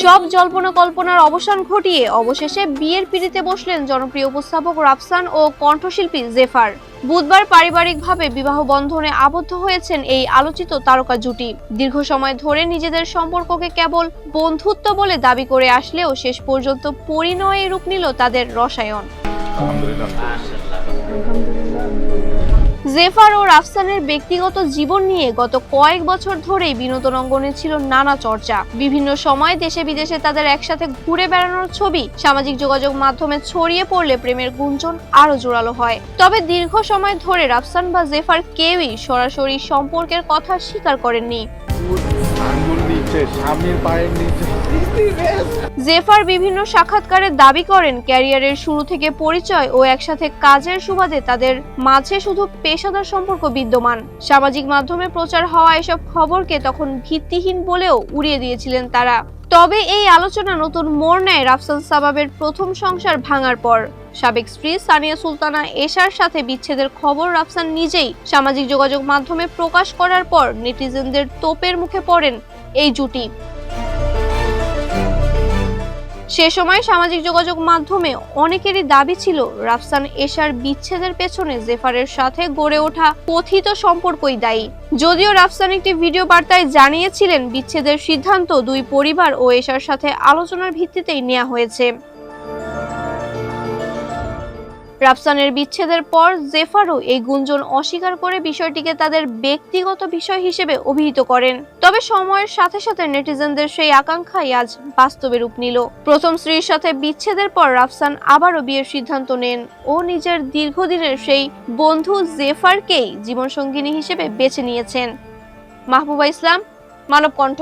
সব জল্পনা কল্পনার অবসান ঘটিয়ে অবশেষে বিয়ের পিঁড়িতে বসলেন জনপ্রিয় উপস্থাপক রাফসান ও কণ্ঠশিল্পী জেফার। বুধবার পারিবারিকভাবে বিবাহ বন্ধনে আবদ্ধ হয়েছেন এই আলোচিত তারকা জুটি। দীর্ঘ সময় ধরে নিজেদের সম্পর্ককে কেবল বন্ধুত্ব বলে দাবি করে আসলেও শেষ পর্যন্ত পরিণয়ে রূপ নিল তাদের রসায়ন। জেফার ও রাফসানের ব্যক্তিগত জীবন নিয়ে গত কয়েক বছর ধরেই বিনোদন অঙ্গনে ছিল নানা চর্চা। বিভিন্ন সময় দেশে বিদেশে তাদের একসাথে ঘুরে বেড়ানোর ছবি সামাজিক যোগাযোগ মাধ্যমে ছড়িয়ে পড়লে প্রেমের গুঞ্জন আরো জোরালো হয়। তবে দীর্ঘ সময় ধরে রাফসান বা জেফার কেউই সরাসরি সম্পর্কের কথা স্বীকার করেননি। জেফার বিভিন্ন সাক্ষাৎকারে দাবি করেন ক্যারিয়ারের শুরু থেকে পরিচয় ও একসাথে কাজের সুবাদে তাদের মাঝে শুধু পেশাদার সম্পর্ক বিদ্যমান। সামাজিক মাধ্যমে প্রচার হওয়া এসব খবরকে তখন ভিত্তিহীন বলেও উড়িয়ে দিয়েছিলেন তারা। তবে এই আলোচনা নতুন মোড় নেয় রাফসান সাবাবের প্রথম সংসার ভাঙার পর। সাবেক স্ত্রী সানিয়া সুলতানা এশার সাথে বিচ্ছেদের খবর রাফসান নিজেই সামাজিক যোগাযোগ মাধ্যমে প্রকাশ করার পর নেটিজেনদের তোপের মুখে পড়েন এই জুটি। সে সময় সামাজিক যোগাযোগ মাধ্যমে অনেকেরই দাবি ছিল রাফসান এশার বিচ্ছেদের পেছনে জেফারের সাথে গড়ে ওঠা কথিত সম্পর্কই দায়ী। যদিও রাফসান একটি ভিডিও বার্তায় জানিয়েছিলেন বিচ্ছেদের সিদ্ধান্ত দুই পরিবার ও এশার সাথে আলোচনার ভিত্তিতেই নেওয়া হয়েছে। রাফসানের বিচ্ছেদের পর জেফারও এই গুঞ্জন অস্বীকার করে বিষয়টিকে তাদের ব্যক্তিগত বিষয় হিসেবে অভিহিত করেন। তবে সময়ের সাথে সাথে নেটিজেনদের সেই আকাঙ্ক্ষাই আজ বাস্তবে রূপ নিল। প্রথম স্ত্রীর সাথে বিচ্ছেদের পর রাফসান আবারও বিয়ের সিদ্ধান্ত নেন ও নিজের দীর্ঘদিনের সেই বন্ধু জেফারকেই জীবনসঙ্গিনী হিসেবে বেছে নিয়েছেন। মাহবুবা ইসলাম, মানব কণ্ঠ।